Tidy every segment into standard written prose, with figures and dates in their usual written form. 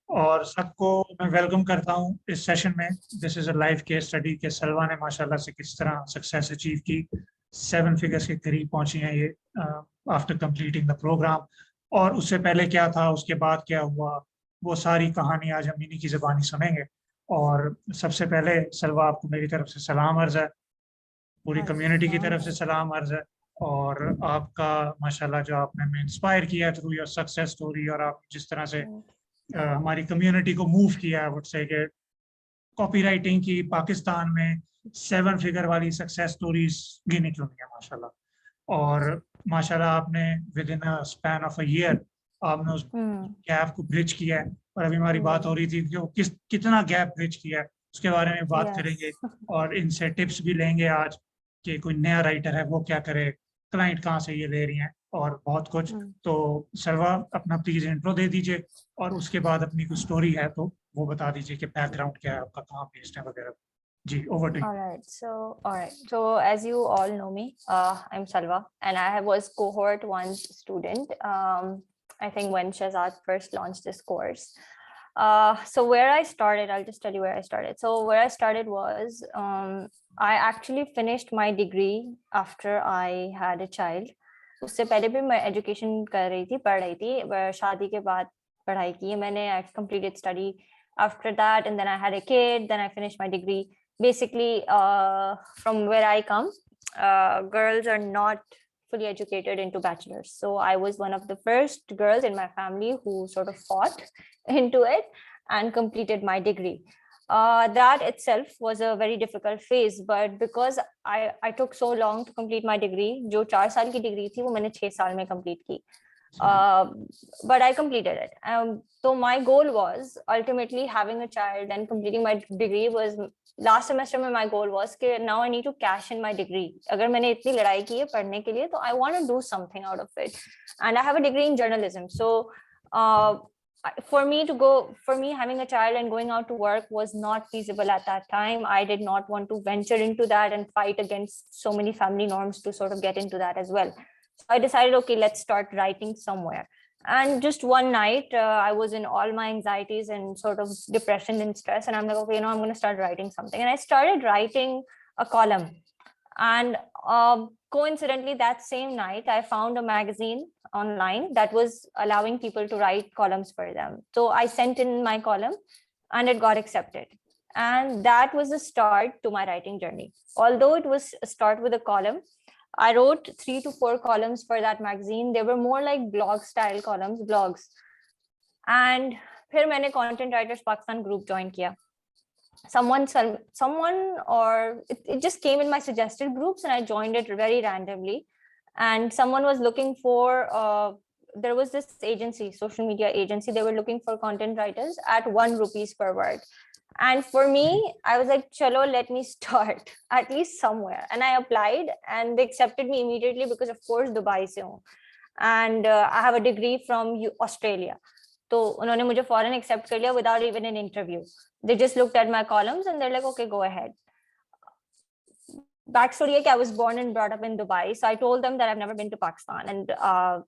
और सबको मैं वेलकम करता हूँ इस सेशन में। This is a live case study के सलवा ने माशाल्लाह से किस तरह सक्सेस अचीव की, 7 फिगर्स के करीब पहुंची हैं ये आफ्टर कंप्लीटिंग द प्रोग्राम। और उससे पहले क्या था, उसके बाद क्या हुआ, वो सारी कहानी आज हम इन्हीं की ज़बानी सुनेंगे। और सबसे पहले सलवा, आपको मेरी तरफ से सलाम अर्ज़ है, पूरी कम्युनिटी की तरफ से सलाम अर्ज़ है। और आपका माशाल्लाह जो आपने हमें इंस्पायर किया थ्रू योर सक्सेस स्टोरी, और आप जिस तरह से हमारी कम्युनिटी को मूव किया है, वुड से कि कॉपी राइटिंग की पाकिस्तान में 7 फिगर वाली सक्सेस स्टोरीज भी निकली हैं माशाल्लाह। और माशाल्लाह आपने with in a span of a year आपने उस गैप को ब्रिज किया है। और अभी हमारी बात हो रही थी कि वो कितना गैप ब्रिज किया है, उसके बारे में बात करेंगे। और इनसे टिप्स भी लेंगे आज कि कोई नया राइटर है वो क्या करे, क्लाइंट कहाँ से ये ले रही हैं, और बहुत कुछ। तो सर्वा, अपना प्लीज इंट्रो दे दीजिए, और उसके बाद अपनी कोई स्टोरी है तो वो बता दीजिए कि बैकग्राउंड क्या है आपका, कहाँ बेस्ड है वगैरह। जी, over to you. All right, so as you all know me, I'm Salwa, and I was cohort 1's student. I think when Shahzad first launched this course. So where I started, I'll just tell you where I started. So where I started was I actually finished my degree after I had a child. उससे पहले भी मैं education कर रही थी, पढ़ रही थी, शादी के बाद पढ़ाई की है मैंने. I completed study after that, and then I had a kid, then I finished my degree. Basically, from where I come, girls are not fully educated into bachelor's. So I was one of the first girls in my family who sort of fought into it and completed my degree. That itself was a very difficult phase, but because I took so long to complete my degree, जो 4 साल की degree थी वो मैंने 6 साल में complete की. But I completed it. So my goal was ultimately having a child and completing my degree. Was last semester में my goal was कि now I need to cash in my degree. अगर मैंने इतनी लड़ाई की है पढ़ने के लिए, तो I want to do something out of it. And I have a degree in journalism. So for me having a child and going out to work was not feasible at that time. I did not want to venture into that and fight against so many family norms to sort of get into that as well. So I decided, okay, let's start writing somewhere. And just one night, I was in all my anxieties and sort of depression and stress. And I'm like, okay, I'm going to start writing something. And I started writing a column. And coincidentally, that same night, I found a magazine online that was allowing people to write columns for them. So I sent in my column and it got accepted. And that was the start to my writing journey. Although it was a start with a column, I wrote 3 to 4 columns for that magazine. They were more like blog style columns, blogs. And फिर मैंने Content Writers Pakistan group join किया. Someone or it just came in my suggested groups, and I joined it very randomly. And someone was looking for there was this agency, social media agency. They were looking for content writers at 1 rupees per word. And for me, I was like, chalo, let me start at least somewhere. And I applied and they accepted me immediately because, of course, Dubai se hu. And I have a degree from Australia. So उन्होंने मुझे फौरन accept कर लिया without even an interview. They just looked at my columns and they're like, okay, go ahead. Backstory is I was born and brought up in Dubai. So I told them that I've never been to Pakistan, and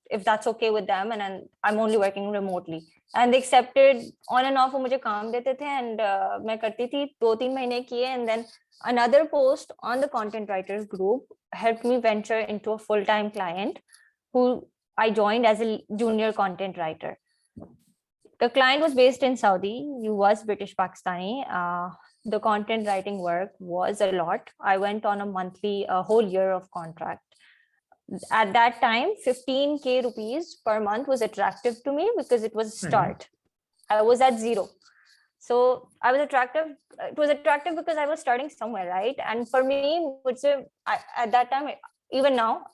if that's okay with them, and I'm only working remotely. And they accepted on and off. वो मुझे काम देते थे and मैं करती थी 2-3 महीने किए, and then another post on the content writers group helped me venture into a full-time client who I joined as a junior content writer. The client was based in Saudi. He was British Pakistani. The content writing work was a lot. I went on a whole year of contract. At that time, 15K rupees per month was attractive to me because it was a start. I was at zero. So I was attractive. It was attractive because I was starting somewhere, right? And for me, at that time, even now,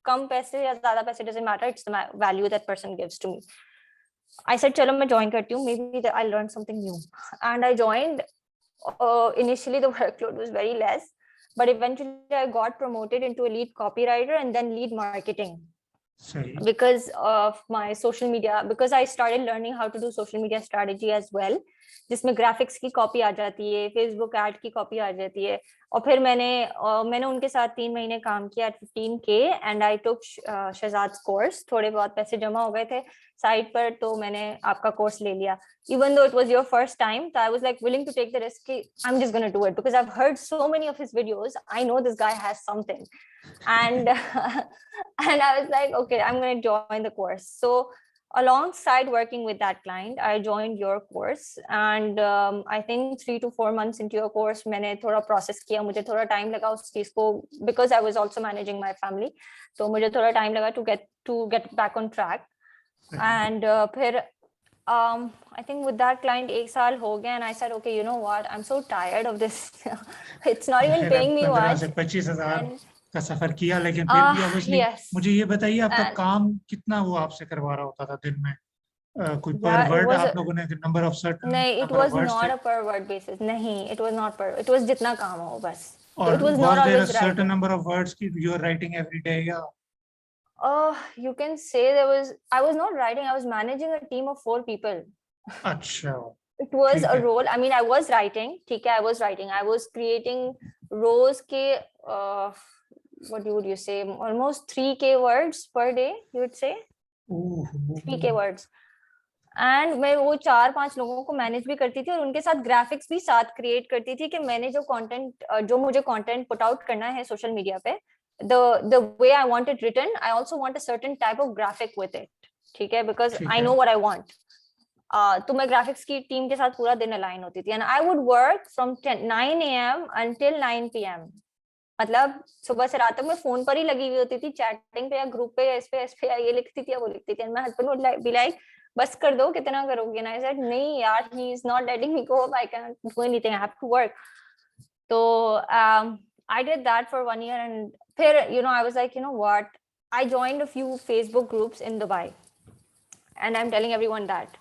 kam paise ya zyada paise doesn't matter. It's the value that person gives to me. I said, chalo, मैं join करती हूँ. Maybe I'll learn something new. And I joined. Initially, the workload was very less, but eventually I got promoted into a lead copywriter and then lead marketing. Because of my social media, because I started learning how to do social media strategy as well. जिसमें graphics की copy आ जाती है, Facebook ad की copy आ जाती है. और फिर मैंने उनके साथ 3 महीने काम किया at 15K, and I took Shahzad's course. थोड़े बहुत पैसे जमा हो गए थे. साइड पर तो मैंने आपका कोर्स ले लिया, even though it was your first time. So I was like willing to take the risk. I'm just going to do it because I've heard so many of his videos. I know this guy has something. And and I was like, okay, I'm going to join the course. So alongside working with that client, I joined your course. And I think 3 to 4 months into your course, मैंने थोड़ा process किया, मुझे थोड़ा time लगा उस चीज को, because I was also managing my family. तो मुझे थोड़ा time लगा to get back on track. And फिर I think with that client 1 साल हो गया, and I said, okay, you know what, I'm so tired of this. It's not even paying me 15 much. से 25,000 का सफर किया, लेकिन फिर भी obviously yes. मुझे ये बताइए आपका And काम कितना वो आपसे करवा रहा होता था दिन में? कोई per yeah, it word was आप लोगों ने number of certain नहीं, it number of was words not थे? a per word basis. नहीं, it was not per, it was जितना काम हो बस. So और it was not was there a always certain writing. number of words कि you are writing every day या? You can say I was not writing, I was managing a team of 4 people. अच्छा, It was ठीक a है. role. I mean, I was writing. ठीक है, I was writing. I was creating rows के what would you say? Almost 3K words per day. You would say 3K words. And मैं वो 4-5 लोगों को manage भी करती थी और उनके साथ ग्राफिक्स भी साथ क्रिएट करती थी कि मैंने जो मुझे कंटेंट पुट आउट करना है सोशल मीडिया पे, the way I want it written, I also want a certain type of graphic with it. ठीक है, because I know what I want. तो मैं ग्राफिक्स की टीम के साथ पूरा दिन अलाइन होती थी, and I would work from 9 AM until 9 PM. मतलब सुबह से रात तक मैं फोन पर ही लगी हुई होती थी, चैटिंग पे या ग्रुप पे या इस पे या ये लिखती थी या वो लिखती थी. And my husband would be like, बस कर दो, कितना करोगे? एंड आई सेड नहीं यार, he is not letting me go, I can do anything, I have to work. तो I did that for 1 year, and फिर I was like, what, I joined a few Facebook groups in Dubai, and I'm telling everyone that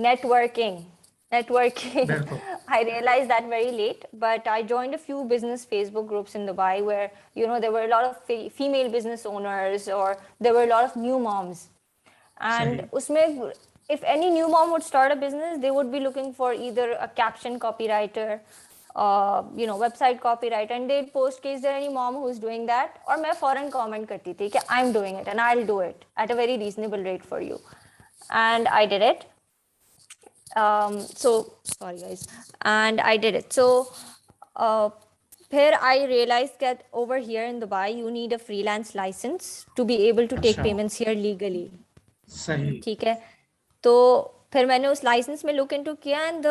networking. I realized that very late, but I joined a few business Facebook groups in Dubai where there were a lot of female business owners, or there were a lot of new moms. And usme, if any new mom would start a business, they would be looking for either a caption copywriter, website copywriter, and they'd post, is there any mom who's doing that? Or मैं फौरन comment करती थी कि I'm doing it and I'll do it at a very reasonable rate for you. And I did it. So sorry guys, and I did it. So here I realized that over here in Dubai you need a freelance license to be able to take payments here legally. सही. ठीक है, तो फिर मैंने उस licence में look into किया, and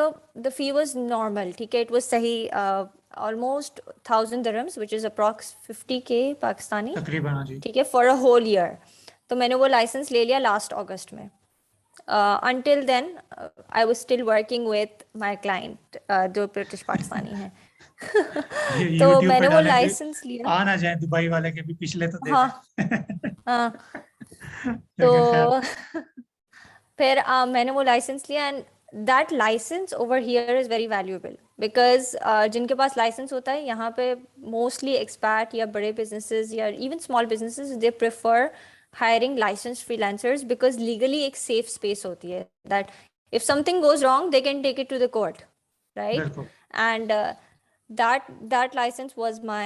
the fee was normal. ठीक है, it was सही, almost 1,000 dirhams, which is approx 50K Pakistani तकरीबन जी. ठीक है, for a whole year. तो मैंने वो लाइसेंस ले लिया लास्ट अगस्त में. Until then, I was still working with my client, जो ब्रिटिश पाकिस्तानी है. तो मैंने वो लाइसेंस लिया. आ ना जाए दुबई वाले के भी पिछले तो हाँ, हाँ. तो फिर मैंने वो लाइसेंस लिया, and that licence over here is very valuable, because जिनके पास लाइसेंस होता है यहाँ पे, मोस्टली एक्सपैट या बड़े बिजनेसेस या even small businesses, they prefer hiring licensed freelancers because legally एक safe space होती है, that if something goes wrong they can take it to the court, right? And that license was my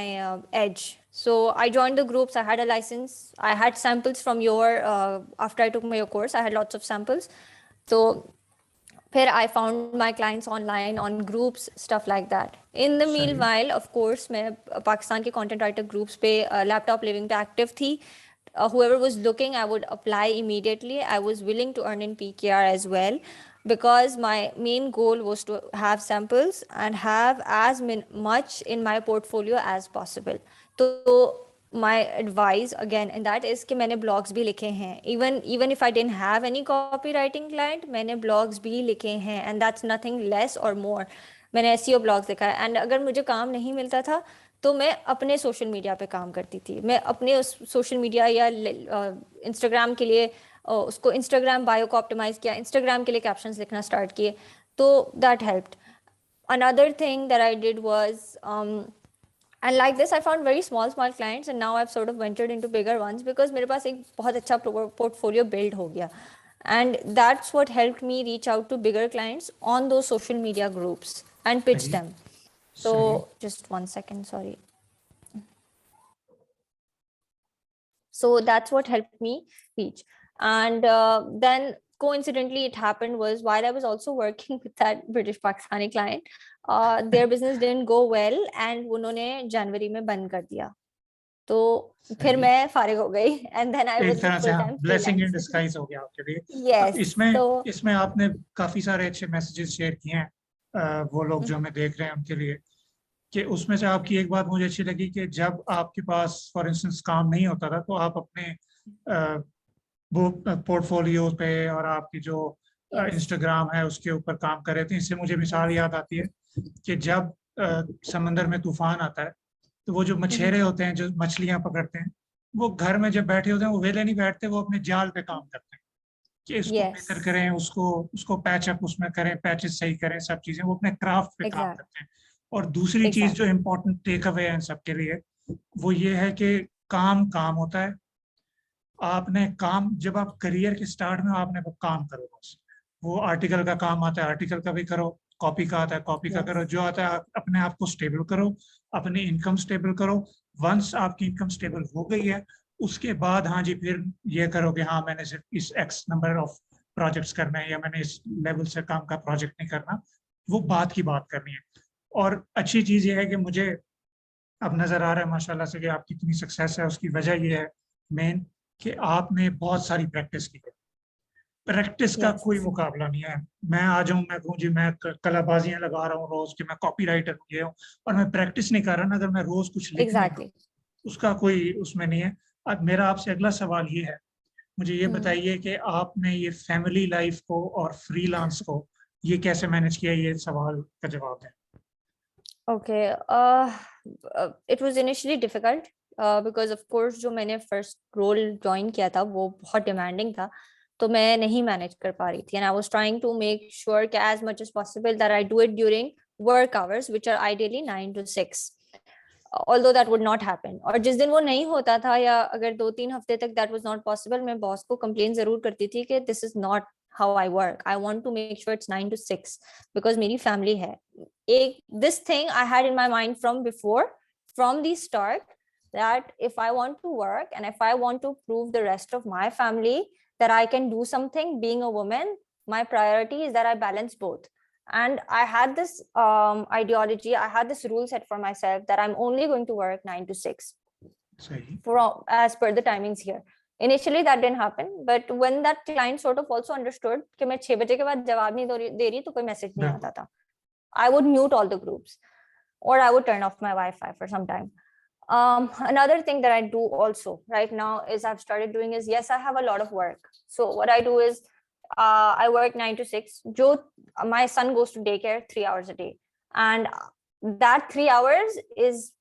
edge. So I joined the groups, I had a license, I had samples from your after I took my course, I had lots of samples. So फिर I found my clients online on groups, stuff like that. In the meanwhile, of course, मैं पाकिस्तान के content writer groups पे laptop living पे active थी. Whoever was looking, I would apply immediately. I was willing to earn in PKR as well, because my main goal was to have samples and have as much in my portfolio as possible. So my advice again in that is कि मैंने blogs भी लिखे हैं, even if I didn't have any copywriting client, मैंने blogs भी लिखे हैं, and that's nothing less or more. मैंने SEO blogs लिखा है, and अगर मुझे काम नहीं मिलता था तो मैं अपने सोशल मीडिया पे काम करती थी. मैं अपने उस सोशल मीडिया या इंस्टाग्राम के लिए उसको इंस्टाग्राम बायो को ऑप्टिमाइज किया, इंस्टाग्राम के लिए कैप्शंस लिखना स्टार्ट किए, तो that helped. Another thing that I did was, and like this I found very small clients, and now I've sort of ventured into bigger ones because मेरे पास एक बहुत अच्छा portfolio build हो गया, and that's what helped me reach out to bigger clients on those social media groups and pitch them. So just 1 second, sorry. So that's what helped me reach. And then coincidentally it happened was while I was also working with that British Pakistani client, their business didn't go well and उन्होंने जनवरी में बंद कर दिया, तो फिर मैं फारिग हो गई and then I एक was तरह से full time blessing in freelance. Disguise हो गया आपके लिए. Yes, इसमें तो इसमें आपने काफी सारे अच्छे मैसेजेस शेयर किए हैं वो लोग जो हमें देख रहे हैं उनके लिए, कि उसमें से आपकी एक बात मुझे अच्छी लगी कि जब आपके पास फॉर इंस्टेंस काम नहीं होता था तो आप अपने वो पोर्टफोलियो पे और आपकी जो इंस्टाग्राम है उसके ऊपर काम कर रहे थे. इससे मुझे मिसाल याद आती है कि जब समंदर में तूफान आता है तो वो जो मछेरे होते हैं जो मछलियां पकड़ते हैं, वो घर में जब बैठे होते हैं वो वेले नहीं बैठते, वो अपने जाल पे काम करते हैं कि इसको बेहतर करें, उसको पैचअप उसमें करें, पैचेस सही करें, सब चीजें वो अपने क्राफ्ट पे काम करते हैं. और दूसरी चीज जो इम्पोर्टेंट टेक अवे है सबके लिए वो ये है कि काम काम होता है. आपने काम जब आप करियर के स्टार्ट में आपने वो काम करो, बस वो आर्टिकल का काम आता है आर्टिकल का भी करो, कॉपी का आता है कॉपी का करो, जो आता है अपने आप को स्टेबल करो, अपनी इनकम स्टेबल करो. वंस आपकी इनकम स्टेबल हो गई है उसके बाद हाँ जी फिर ये करो कि हाँ मैंने सिर्फ इस एक्स नंबर ऑफ प्रोजेक्ट्स करना है या मैंने इस लेवल से काम का प्रोजेक्ट नहीं करना, वो बात की बात करनी है. और अच्छी चीज ये है कि मुझे अब नजर आ रहा है माशाल्लाह से कि आपकी इतनी सक्सेस है, उसकी वजह ये है मेन कि आपने बहुत सारी प्रैक्टिस की है. प्रैक्टिस का कोई मुकाबला नहीं है. मैं आ जाऊं मैं कहूँ जी मैं कलाबाजियां लगा रहा हूँ रोज कि मैं कॉपी राइटर ये हूँ और मैं प्रैक्टिस नहीं कर रहा ना, अगर मैं रोज कुछ लिख नहीं रहा उसका कोई उसमें नहीं है. अब मेरा आपसे अगला सवाल ये है, मुझे ये बताइए कि आपने ये फैमिली लाइफ को और फ्रीलांस को ये कैसे मैनेज किया, ये सवाल का जवाब है. Okay, it was initially difficult because of course जो मैंने first role join किया था वो बहुत demanding था, तो मैं नहीं manage कर पा रही थी and I was trying to make sure कि as much as possible that I do it during work hours which are ideally 9 to 6, although that would not happen. और जिस दिन वो नहीं होता था या अगर 2-3 हफ्ते तक that was not possible, मैं boss को complain जरूर करती थी कि this is not how I work. I want to make sure it's 9 to 6 because मेरी family है. This thing I had in my mind from before, from the start, that if I want to work and if I want to prove the rest of my family that I can do something being a woman, my priority is that I balance both. And I had this ideology, I had this rule set for myself that I'm only going to work 9 to 6 as per the timings here. Initially that didn't happen, but when that client sort of also understood कि मैं 6 बजे के बाद जवाब नहीं दे रही तो कोई मैसेज नहीं आता था, I would mute all the groups or I would turn off my Wi-Fi for some time. Another thing that I do also right now is I've started doing is, yes, I have a lot of work. So what I do is I work 9 to 6. My son goes to daycare 3 hours a day, and that 3 hours is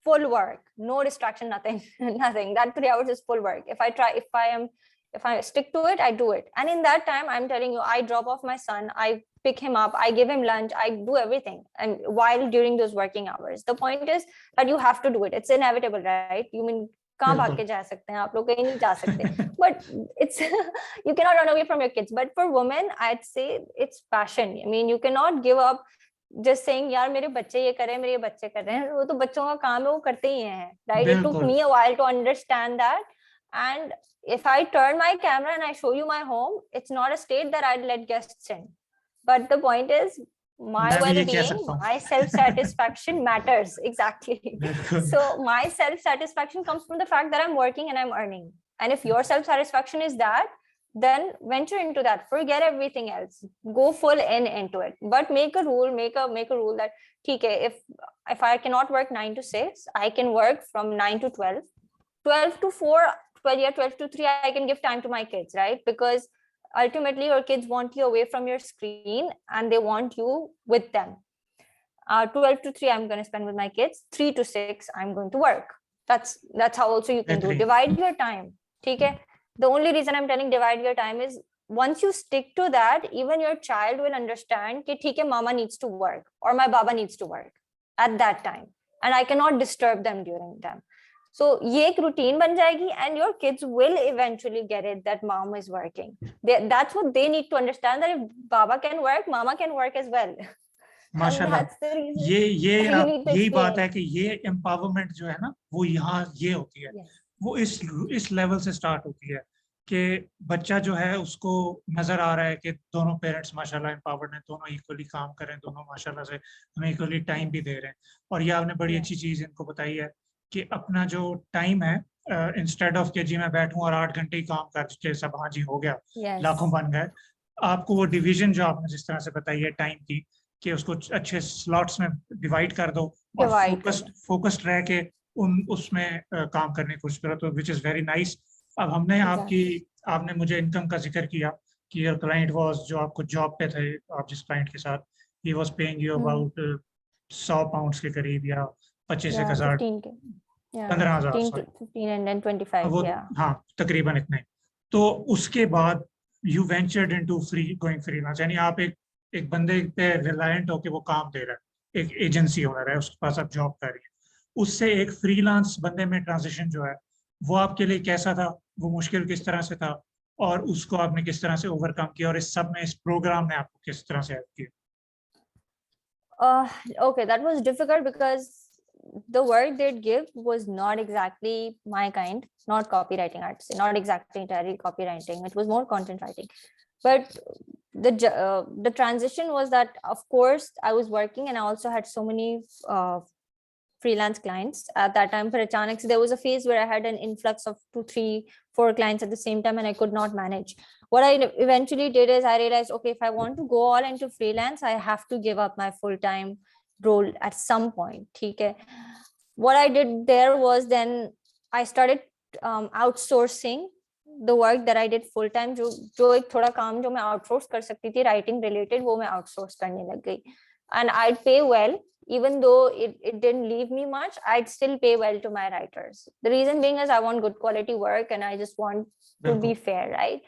full work, no distraction, nothing. That 3 hours is full work. If I stick to it, I do it. And in that time, I'm telling you, I drop off my son, I pick him up, I give him lunch, I do everything. And while during those working hours, the point is that you have to do it. It's inevitable, right? You mean कहाँ भाग के जा सकते हैं आप लोग, कहीं नहीं जा सकते. But it's you cannot run away from your kids. But for women, I'd say it's passion. I mean, you cannot give up just saying यार मेरे बच्चे ये कर रहे हैं, मेरे बच्चे कर रहे हैं. वो तो बच्चों का काम है, वो करते ही हैं, right? It took me a while to understand that. And if I turn my camera and I show you my home, it's not a state that I'd let guests in. But the point is, my well-being, my self-satisfaction matters. Exactly. So my self-satisfaction comes from the fact that I'm working and I'm earning. And if your self-satisfaction is that, then venture into that. Forget everything else. Go full into it. But make a rule. Make a rule that, okay, if I cannot work 9 to 6, I can work from 9 to 12, 12 to 4, 12 to 3. I can give time to my kids, right? Because ultimately your kids want you away from your screen and they want you with them. 12 to 3 I'm going to spend with my kids. 3 to 6 I'm going to work. That's how also you can do. Divide your time. Okay? The only reason I'm telling divide your time is once you stick to that, even your child will understand that okay, mama needs to work or my baba needs to work at that time and I cannot disturb them during them. So ये एक routine बन जाएगी and your kids will eventually get it that mom is working. That's what they need to understand, that if baba can work, mama can work as well. माशाल्लाह, यही बात है कि ये empowerment जो है ना वो यहाँ ये होती है, वो इस लेवल से स्टार्ट होती है कि बच्चा जो है उसको नजर आ रहा है कि दोनों पेरेंट्स माशाल्लाह एम्पावर्ड हैं, दोनों इक्वली काम कर रहे हैं, दोनों माशाल्लाह से हमें इक्वली टाइम भी दे रहे हैं। और ये आपने बड़ी अच्छी yes, चीज इनको बताई है कि अपना जो टाइम है, इंस्टेड ऑफ के जी मैं बैठूं और 8 घंटे ही काम कर के सब हाँ जी हो गया, लाखों yes, बन गए, आपको वो डिवीजन जो आपने जिस तरह से बताई है टाइम की, कि उसको अच्छे स्लॉट्स में डिवाइड कर दो और डिवाइड कर फोकस्ड दो। फोकस्ड रह के उन उसमें काम करने की कोशिश करो, तो विच इज़ वेरी नाइस। अब हमने आपकी एग्जैक्टली। आपने मुझे इनकम का जिक्र किया कि योर क्लाइंट वाज, जो आपको जॉब पे थे, आप जिस क्लाइंट के साथ, he was paying you about 100 pound के करीब, या 25 एक हजार, 15 के, 15 हजार, 15 to सॉरी। 15 and then अब 25, वो, yeah. हाँ तकरीबन इतने। तो उसके बाद you ventured into free going freelance, यानी आप एक एक बंदे पे रिलायंट होके वो काम दे रहा है, एक एजेंसी ओनर है, उसके पास आप जॉब कर रही है, उससे एक फ्रीलांस बंदे में ट्रांजिशन जो है वो आपके लिए कैसा था, वो मुश्किल किस तरह से था, और उसको आपने किस तरह से ओवरकम किया, और इस सब में इस प्रोग्राम ने आपको किस तरह से हेल्प किया? Uh, okay, that was difficult because the work they'd give was not exactly my kind, not copywriting, I'd say, not exactly entirely copywriting. It was more content writing. But the transition was that, of course, I was working and I also had so many freelance clients at that time. For Achanak, there was a phase where I had an influx of 2, 3, 4 clients at the same time, and I could not manage. What I eventually did is I realized, okay, if I want to go all into freelance, I have to give up my full-time role at some point. Okay. What I did there was then I started outsourcing the work that I did full time. जो एक थोड़ा काम जो मैं outsource कर सकती थी writing related, वो मैं outsource करने लग गई, and I'd pay well. Even though it didn't leave me much, I'd still pay well to my writers. The reason being is I want good quality work and I just want to be बिल्कुल। fair, right?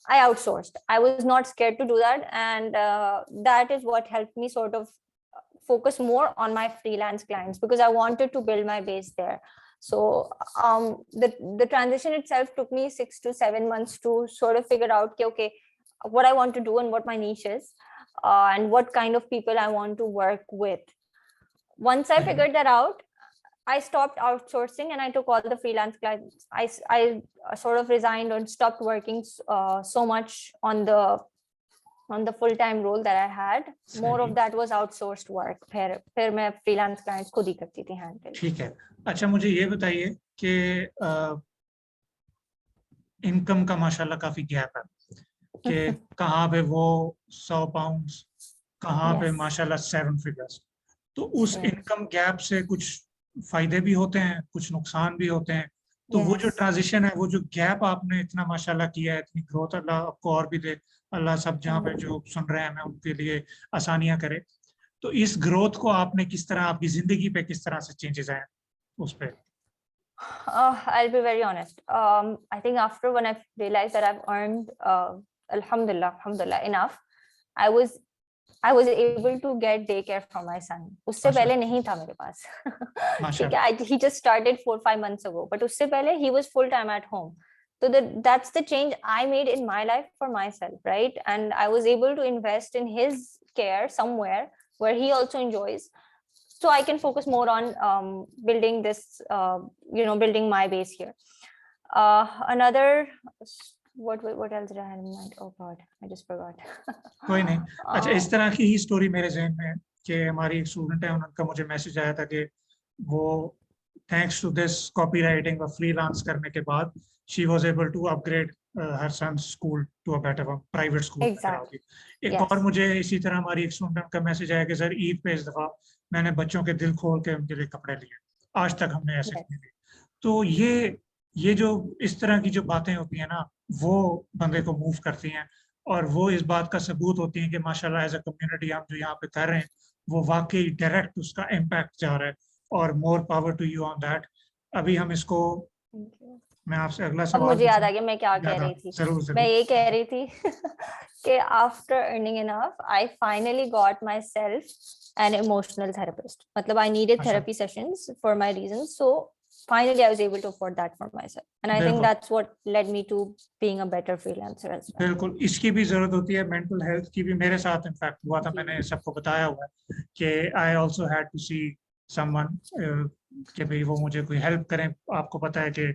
I outsourced. I was not scared to do that, and that is what helped me sort of focus more on my freelance clients because I wanted to build my base there. So the transition itself took me 6 to 7 months to sort of figure out, okay, what I want to do and what my niche is, and what kind of people I want to work with. Once I figured that out, I stopped outsourcing and I took all the freelance clients. I sort of resigned and stopped working so much on the full-time role that I had. More of that was outsourced work. फिर मैं freelance clients खुद ही करती थी handle. ठीक है। अच्छा मुझे ये बताइए कि इनकम का माशाल्लाह काफी गैप है, कि कहाँ पे वो 100 पाउंड, कहाँ पे Yes. माशाल्लाह 7 फिगर्स। तो उस Yes. इनकम गैप से कुछ फायदे भी होते हैं, कुछ नुकसान भी होते हैं। तो वो जो Yes. ट्रांजिशन है, वो जो गैप आपने इतना माशाल्लाह किया है, इतनी ग्रोथ, अल्लाह आपको और भी दे, अल्लाह सब जहाँ पे जो सुन रहे हैं मैं उनके लिए आसानियां करे। तो इस ग्रोथ को आपने किस तरह, आपकी जिंदगी पे किस तरह से चेंजेस आए उस पे? I'll be very honest. I think after when I realized that I've earned, alhamdulillah, enough, I was able to get daycare for my son. उससे पहले माशाल्लाह नहीं था मेरे पास. ठीक माशाल्लाह। है, he just started 4, 5 months ago. But उससे पहले he was full time at home. So that's the change I made in my life for myself, right? And I was able to invest in his care somewhere where he also enjoys, so I can focus more on building this, building my base here. Another, what else did I have in mind? Oh God, I just forgot. कोई नहीं। अच्छा इस तरह की ही story मेरे जहन में है कि हमारी एक स्टूडेंट है, उनका मुझे मैसेज आया था कि वो thanks to this copywriting और फ्रीलांस करने के बाद she was able to upgrade her son school to a better private school में Exactly. कराओगी। एक और Yes. मुझे इसी तरह हमारी एक स्टूडेंट का मैसेज आया कि सर ईद पे इस दफा मैंने बच्चों के दिल खोल के उनके लिए कपड़े लिए, आज तक हमने ऐसे Yes. नहीं लिए। तो ये जो इस तरह की जो बातें होती हैं ना, वो बंदे को मूव करती हैं, और वो इस बात का सबूत होती है कि माशाल्लाह एज अ कम्युनिटी हम जो यहाँ पे कर रहे हैं वो वाकई डायरेक्ट उसका इम्पैक्ट जा रहा है, और more power to you on that. अभी हम इसको, Thank you. मैं आपसे अगला अब सवाल मुझे याद आ पूछूं। गया मैं क्या कह याद आ, रही थी. जरूर मैं जरूर। ये कह रही थी कि after earning enough, I finally got myself an emotional therapist. मतलब I needed अच्छा therapy sessions for my reasons, so finally I was able to afford that for myself, and I think बिल्कुल that's what led me to being a better freelancer as well. बिल्कुल, इसकी भी जरूरत होती है, mental health की भी। मेरे साथ इनफैक्ट हुआ था, जी. मैंने सबको बताया हुआ है कि I also had to see someone, कि भाई वो मुझे कोई हेल्प करें। आपको पता है कि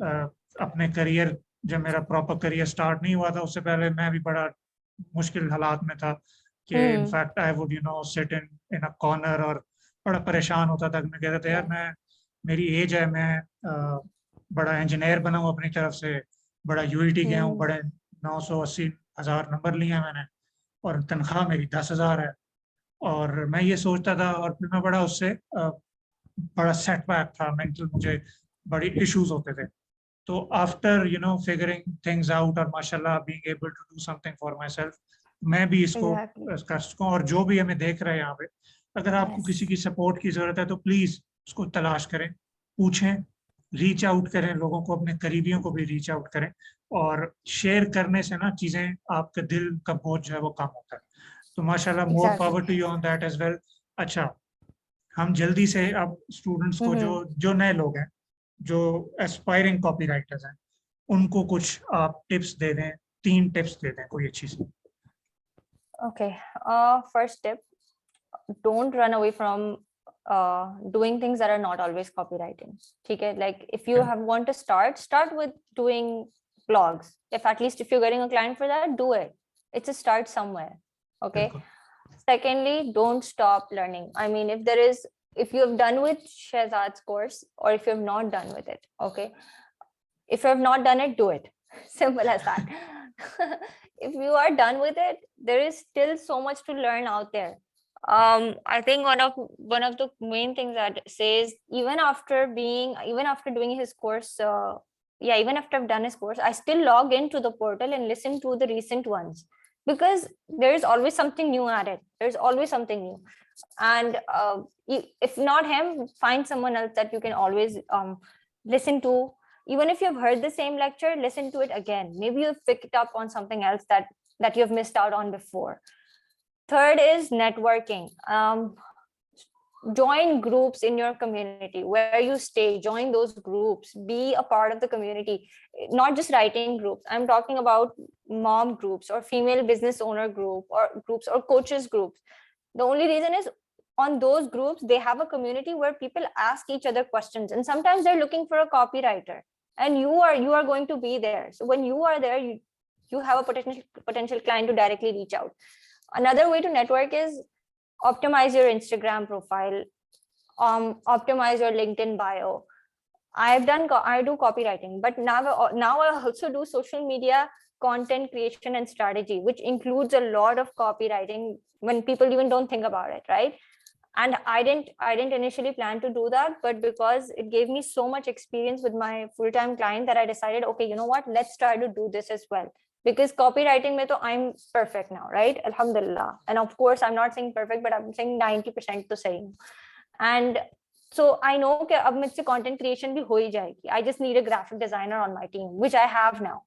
अपने करियर जब मेरा प्रॉपर करियर स्टार्ट नहीं हुआ था उससे पहले मैं भी बड़ा मुश्किल हालात में था कि in fact I would sit in a corner और बड़ा परेशान होता था। मैं कहता था यार मैं मेरी एज है, मैं बड़ा इंजीनियर बना हूँ अपनी तरफ से, बड़ा यूईटी गया हूँ, बड़े 980,000 नंबर लिए हैं मैंने और तनख्वाह मेरी 10,000 है। और मैं ये सोचता था और फिर मैं बड़ा उससे बड़ा सेटबैक था मेंटल, मुझे बड़ी इश्यूज होते थे। तो आफ्टर फिगरिंग थिंग्स आउट और माशाल्लाह being able to do something for myself, मैं भी इसको एग्जैक्टली। कर सकूं। और जो भी हमें देख रहे हैं यहाँ पे, अगर आपको यस। किसी की सपोर्ट की जरूरत है तो प्लीज उसको तलाश करें, पूछें, रीच आउट करें, लोगों को, अपने करीबियों को भी रीच आउट करें। और शेयर करने से ना चीजें, आपके दिल का बोझ जो है वो कम होता है। तो माशाल्लाह, more exactly. Power to you on that as well. अच्छा, हम जल्दी से अब स्टूडेंट्स को, जो जो नए लोग हैं, जो एस्पायरिंग कॉपी राइटर्स हैं, उनको कुछ आप टिप्स दे दें, 3 टिप्स दे दें कोई अच्छी सी। Okay. First tip, don't run away from doing things that are not always copywriting. Okay, like if you want to start with doing blogs. If at least if you're getting a client for that, do it. It's a start somewhere. Okay. बिल्कुल Secondly, don't stop learning. I mean, if you have done with Shehzad's course or if you have not done with it, okay. If you have not done it, do it. Simple as that. If you are done with it, there is still so much to learn out there. I think one of the main things that says, even after doing his course, even after I've done his course, I still log into the portal and listen to the recent ones, because there is always something new added. There's always something new. And if not him, find someone else that you can always listen to. Even if you've heard the same lecture, listen to it again. Maybe you've picked up on something else that you've missed out on before. Third is networking. Join groups in your community where you stay. Join those groups. Be a part of the community. Not just writing groups. I'm talking about mom groups or female business owner groups or coaches groups. The only reason is, on those groups, they have a community where people ask each other questions, and sometimes they're looking for a copywriter, and you are going to be there. So when you are there, you have a potential client to directly reach out. Another way to network is optimize your Instagram profile, optimize your LinkedIn bio. I do copywriting, but now I also do social media content creation and strategy, which includes a lot of copywriting when people even don't think about it, right? And I didn't initially plan to do that, but because it gave me so much experience with my full-time client, that I decided, okay, you know what, let's try to do this as well. Because copywriting mein to I'm perfect now, right? Alhamdulillah. And of course, I'm not saying perfect, but I'm saying 90% to saying. And so I know that ab mujhse content creation bhi ho hi jayegi. I just need a graphic designer on my team, which I have now.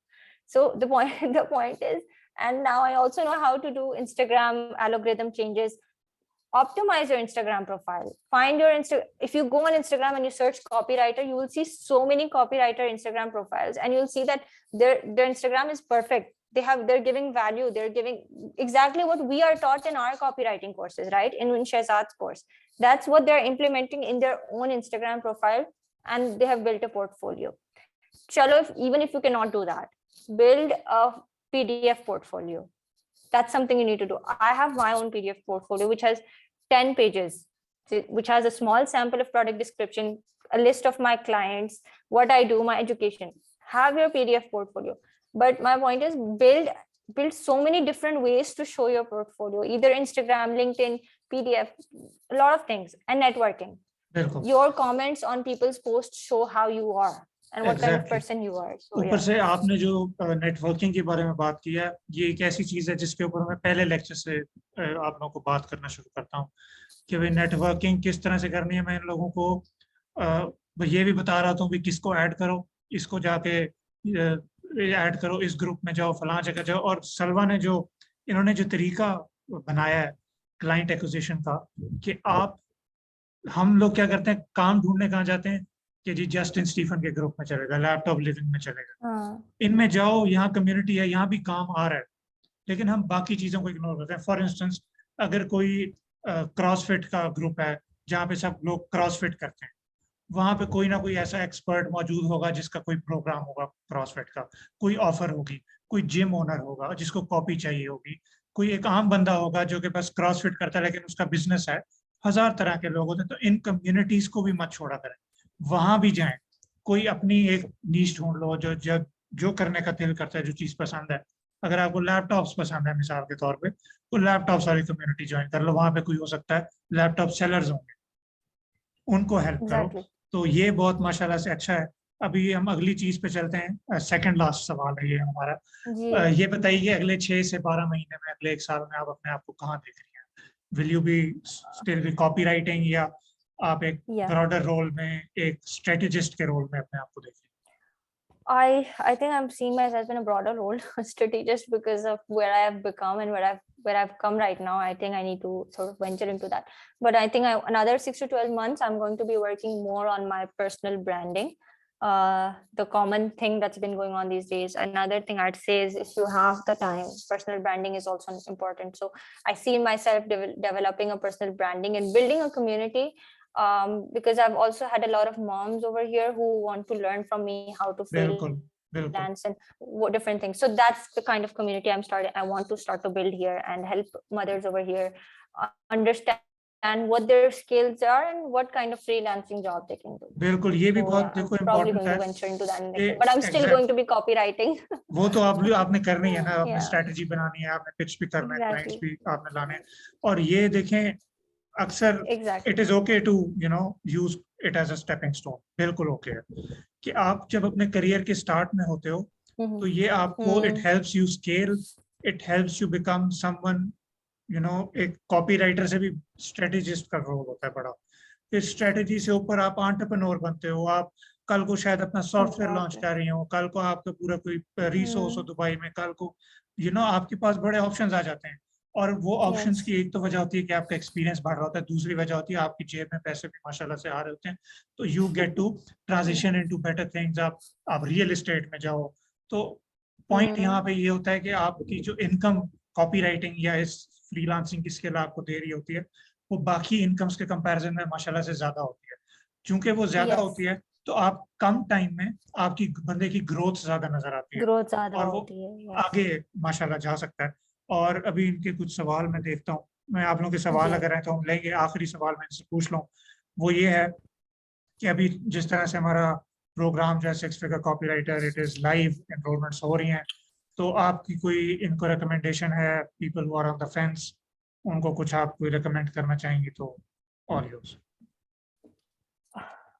So the point is, and now I also know how to do Instagram algorithm changes. Optimize your Instagram profile. Find your if you go on Instagram and you search copywriter, you will see so many copywriter Instagram profiles, and you'll see that their Instagram is perfect. They're giving value. They're giving exactly what we are taught in our copywriting courses, right? In Shehzad's course, that's what they're implementing in their own Instagram profile, and they have built a portfolio. Chalo, even if you cannot do that, build a PDF portfolio. That's something you need to do. I have my own PDF portfolio, which has 10 pages, which has a small sample of product description, a list of my clients, what I do, my education. Have your PDF portfolio. But my point is, build so many different ways to show your portfolio, either Instagram, LinkedIn, PDF, a lot of things, and networking. Your comments on people's posts show how you are and what kind of person you are. So, ऊपर से आपने जो networking के बारे में बात की है, ये एक ऐसी चीज है जिसके ऊपर मैं पहले लेक्चर से आप लोगों को बात करना शुरू करता हूँ कि भाई नेटवर्किंग किस तरह से करनी है। मैं इन लोगों को ये भी बता रहा था कि किसको ऐड करो, इसको जाके ऐड करो, इस ग्रुप में जाओ, फलां जगह जाओ। और सलवा ने इन्होंने जो तरीका बनाया है क्लाइंट एक्विजिशन का, कि हम लोग क्या करते हैं, काम ढूंढने कहाँ जाते हैं कि जी जस्टिन स्टीफन के ग्रुप में चलेगा, लैपटॉप लिविंग में चलेगा, इनमें जाओ, यहाँ कम्युनिटी है, यहाँ भी काम आ रहा है, लेकिन हम बाकी चीजों को इग्नोर करते हैं। फॉर इंस्टेंस, अगर कोई क्रॉसफिट का ग्रुप है जहाँ पे सब लोग क्रॉसफिट करते हैं, वहां पे कोई ना कोई ऐसा एक्सपर्ट मौजूद होगा जिसका कोई प्रोग्राम होगा क्रॉसफिट का, कोई ऑफर होगी, कोई जिम ओनर होगा जिसको कॉपी चाहिए होगी, कोई एक आम बंदा होगा जो कि बस क्रॉसफिट करता है लेकिन उसका बिजनेस है। हजार तरह के लोग होते हैं, तो इन कम्युनिटीज को भी मत छोड़ा करें, वहां भी जाएं। कोई अपनी एक नीश ढूंढ लो, जो करने का दिल करता है, जो चीज पसंद है। अगर आपको लैपटॉप्स पसंद है मिसाल के तौर पे, तो लैपटॉप वाली कम्युनिटी ज्वाइन कर लो, वहां पे कोई हो सकता है लैपटॉप सेलर्स होंगे, उनको हेल्प करो। एग्जैक्टली। तो ये बहुत माशाल्लाह से अच्छा है। अभी हम अगली चीज पे चलते हैं, सेकंड लास्ट सवाल है ये हमारा। जी। ये बताइए कि अगले 6 से 12 महीने में, अगले 1 साल में आप अपने आप को कहाँ देख रही हैं? Will you be still be copy writing, या आप एक या ब्रॉडर रोल में, एक स्ट्रेटेजिस्ट के रोल में अपने आप को देख रही I think I'm seeing myself in a broader role, strategist, because of where I have become and where I've come right now. I think I need to sort of venture into that. But I think another 6 to 12 months, I'm going to be working more on my personal branding. The common thing that's been going on these days. Another thing I'd say is, if you have the time, personal branding is also important. So I see myself developing a personal branding and building a community, because I've also had a lot of moms over here who want to learn from me how to हैं? बिल्कुल, बिल्कुल, freelance and what different things. So that's the kind of community I want to start to build here and help mothers over here understand what their skills are and what kind of freelancing job they can do. बिल्कुल। ये भी So बहुत yeah, I'm देखो probably important going है to venture into that कि but I'm still going to be copywriting. वो तो आपने करनी है ना, आपने Yeah, स्ट्रेटजी बनानी है, आपने पिच भी करना है, क्लाइंट्स exactly, भी आपने लाने हैं। और ये देखें, अक्सर it exactly. Is okay to use it as a stepping stone, बिल्कुल ओके है कि आप जब अपने करियर के स्टार्ट में होते हो, तो ये आपको, it helps you scale, it helps you become someone, एक कॉपी राइटर से भी स्ट्रेटेजिस्ट का रोल होता है बड़ा। फिर स्ट्रेटेजी से ऊपर आप एंटरप्रेन्योर बनते हो, आप कल को शायद अपना सॉफ्टवेयर लॉन्च Exactly. कर रही हो, कल को आपका पूरा कोई रिसोर्स हो दुबई में, कल को आपके पास बड़े ऑप्शंस आ जाते हैं। और वो ऑप्शंस Yes. की एक तो वजह होती है कि आपका एक्सपीरियंस बढ़ रहा होता है, दूसरी वजह होती है आपकी जेब में पैसे भी माशाल्लाह से आ रहे होते हैं, तो you get to transition into better things. आप रियल एस्टेट में जाओ, तो पॉइंट यहाँ पे ये होता है कि आपकी जो इनकम कॉपी राइटिंग या इस फ्रीलांसिंग की स्किल आपको दे रही होती है, वो बाकी इनकम्स के कंपैरिजन में माशाल्लाह से ज्यादा होती है। चूंकि वो ज्यादा Yes. होती है, तो आप कम टाइम में आपकी बंदे की ग्रोथ ज्यादा नजर आती है, Growth ज़्यादा और वो होती है. Yes. आगे माशाल्लाह जा सकता है। और अभी इनके कुछ सवाल मैं देखता हूँ, मैं आप लोगों के सवाल जी. अगर है तो हम लेंगे। आखिरी सवाल मैं इनसे पूछ लूँ, वो ये है कि अभी जिस तरह से हमारा प्रोग्राम जो है 6 figure copywriter, it is live, enrolments हो रही हैं, तो आपकी कोई इनको रिकमेंडेशन है, people who are on the fence, उनको कुछ आप कोई रिकमेंड करना चाहेंगे तो all yours.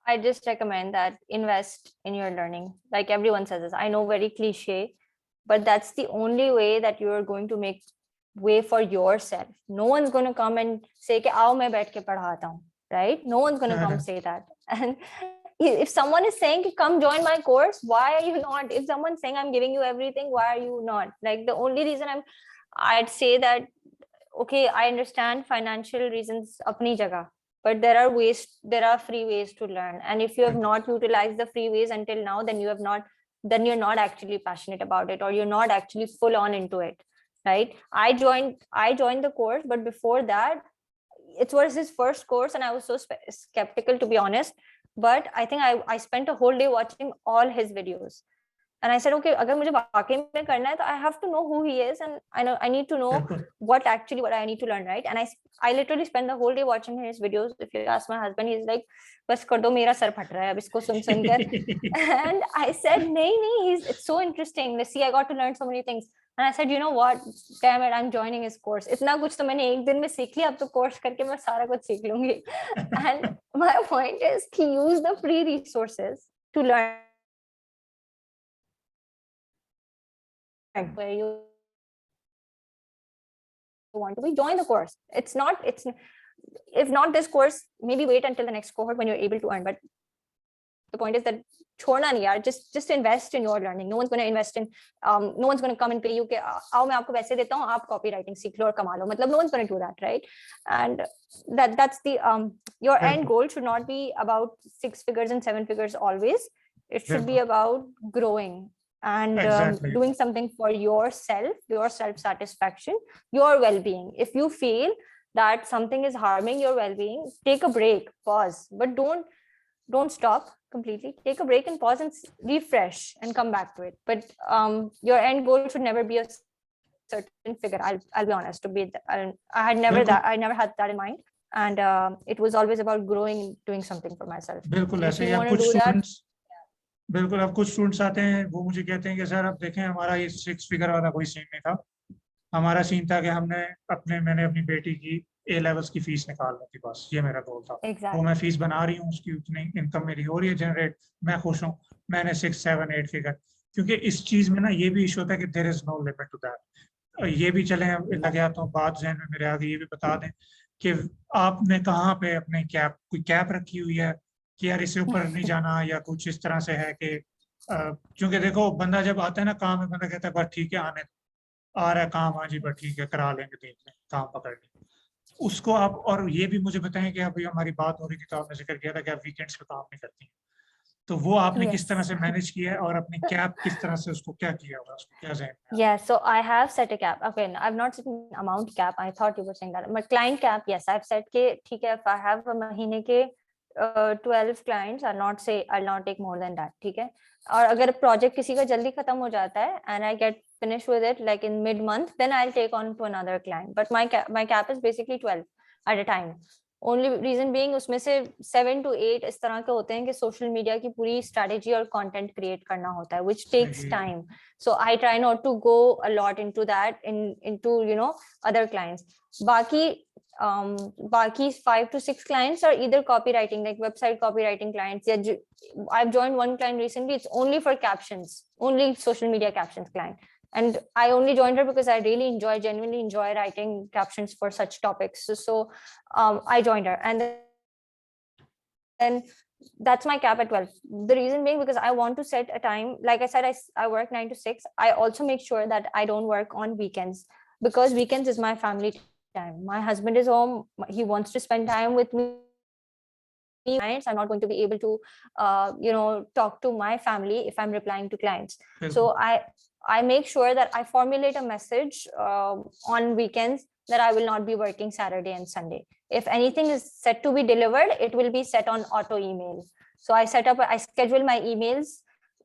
I just recommend that invest in your learning. Like everyone says this, I know, very cliche, but that's the only way that you are going to make way for yourself. No one's going to come and say कि आओ मैं बैठ के पढ़ाता हूँ, right? No one's going to come say that. And if someone is saying come join my course, why are you not? If someone's saying I'm giving you everything, why are you not? Like the only reason I'd say that, okay, I understand financial reasons apni jagah, but there are free ways to learn, and if you have not utilized the free ways until now, then you're not actually passionate about it, or you're not actually full on into it, right? I joined the course, but before that, it was his first course and I was so skeptical, to be honest. But I think I spent a whole day watching all his videos. And I said, okay, अगर मुझे वाकई में करना है, तो I have to know who he is, and I need to know what I need to learn, right? And I literally spent the whole day watching his videos. If you ask my husband, he's like, बस कर दो, मेरा sir फट रहा है अब इसको सुन कर. And I said, नहीं, it's so interesting. Let's see, I got to learn so many things. And I said, you know what, damn it, I'm joining his course. इतना कुछ तो मैंने एक दिन में सीख लिया, अब तो कोर्स करके मैं सारा कुछ सीख लूंगी. And my point is to use the free resources to learn where you want to be. Join the course. It's if not this course, maybe wait until the next cohort when you're able to earn. But the point is that छोड़ना नहीं यार, just invest in your learning. No one's going to invest in no one's going to come and pay you कि आओ मैं आपको पैसे देता हूँ, आप copywriting सीख लो और कमा लो. मतलब no one's going to do that, right? And that's the your end goal should not be about 6 figures and 7 figures always. It should be about growing and doing something for yourself, your self-satisfaction, your well-being. If you feel that something is harming your well-being, take a break, pause, but don't don't stop completely. Take a break and pause and refresh and come back to it. But your end goal should never be a certain figure. I'll be honest. I never had that in mind, and it was always about growing, doing something for myself. बिल्कुल If ऐसे ही you अब want कुछ to do that, students बिल्कुल अब कुछ students आते हैं वो मुझे कहते हैं कि सर अब देखें हमारा ये 6 फिगर वाला कोई सीन नहीं था, हमारा सीन था कि मैंने अपनी बेटी की ए लेवल्स की फीस निकाल ली थी, बस ये मेरा गोल था। exactly. वो मैं फीस बना रही हूँ, उसकी उतनी इनकम मेरी हो रही है जनरेट, मैं खुश हूँ, मैंने 6, 7, 8 फिगर। क्योंकि इस चीज में ना ये भी इशू होता है कि there is no limit to that. ये भी चले लगे आता हूँ बात जहन में मेरे आगे, ये भी बता दें कि आपने कहाँ पे अपने कोई कैप रखी हुई है कि यार इससे ऊपर नहीं जाना, या कुछ इस तरह से है कि क्योंकि देखो बंदा जब आता है ना काम में, बंदा कहता है बस ठीक है आने आ रहा है काम, हाँ जी बस ठीक है करा लेंगे, देख लें काम पकड़ लें उसको आप। और ये भी मुझे बताएं कि अभी हमारी बात हो रही थी तो आपने जिक्र किया था कि आप वीकेंड्स पे काम नहीं करती हैं, तो वो आपने किस तरह से मैनेज किया है और अपनी कैप किस तरह से उसको क्या किया हुआ, उसको क्या ज़हन में? Yeah, so I have set a cap. Okay, I've not set an amount cap. I thought you were saying that. But client cap, yes, I've set के ठीक है, if I have a महीने के 12 clients, I'll not take more than that. ठीक है, और अगर project किसी का जल्दी खत्म हो जाता है and I get finished with it like in mid month, then I'll take on to another client. But my cap is basically 12 at a time. Only reason being उसमें से 7 to 8 इस तरह के होते हैं कि सोशल मीडिया की पूरी स्ट्रेटेजी और कंटेंट क्रिएट करना होता है, which takes time, so I try not to go a lot into that into you know other clients. बाकी 5 to 6 clients are either copywriting, like website copywriting clients. Yeah, I've joined one client recently, it's only for captions, only social media captions client, and I only joined her because I genuinely enjoy writing captions for such topics. So I joined her, and then that's my cap at 12. The reason being because I want to set a time. Like I said, I work 9 to 6. I also make sure that I don't work on weekends, because weekends is my family time. My husband is home. He wants to spend time with me. I'm not going to be able to talk to my family if I'm replying to clients. So I make sure that I formulate a message on weekends that I will not be working Saturday and Sunday. If anything is set to be delivered, it will be set on auto email. So I schedule my emails.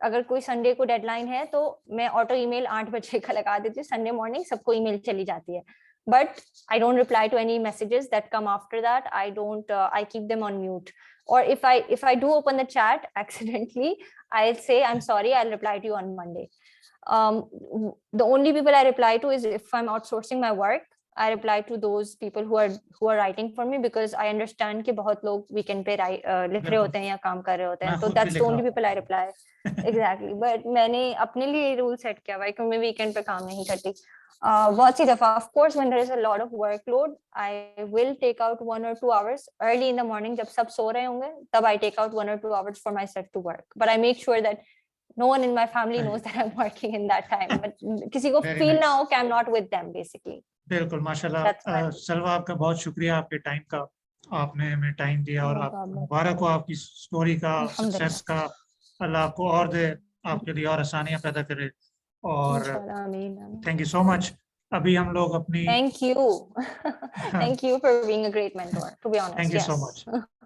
अगर कोई Sunday को deadline है तो मैं auto email 8 बजे का लगा देती हूँ, संडे मॉर्निंग सबको ईमेल चली जाती है. But I don't reply to any messages that come after that. I keep them on mute. Or if I do open the chat accidentally, I'll say, I'm sorry, I'll reply to you on Monday. The only people I reply to is if I'm outsourcing my work. I reply to those people who are writing for me, because I understand कि बहुत लोग weekend पे लिख रहे होते हैं या काम कर रहे होते हैं, तो that's the only people I reply. Exactly. But मैंने अपने लिए रूल सेट किया भाई कि मैं weekend पे काम नहीं करती. बहुत सी दफा, of course, when there is a lot of workload, I will take out 1 or 2 hours early in the morning जब सब सो रहे होंगे, तब I take out 1 or 2 hours for myself to work. But I make sure that no one in my family knows that I'm working in that time. But किसी को feel ना हो कि I'm not with them, basically. बिल्कुल माशाल्लाह। सलवा आपका बहुत शुक्रिया आपके टाइम का, आपने हमें टाइम दिया, और आप मुबारक हो आपकी स्टोरी का, सक्सेस का। अल्लाह आपको और दे, आपके लिए और आसानियां पैदा करे, और थैंक यू सो मच। अभी हम लोग अपनी Thank you. Thank you for being a great mentor, to be honest. Thank you so much.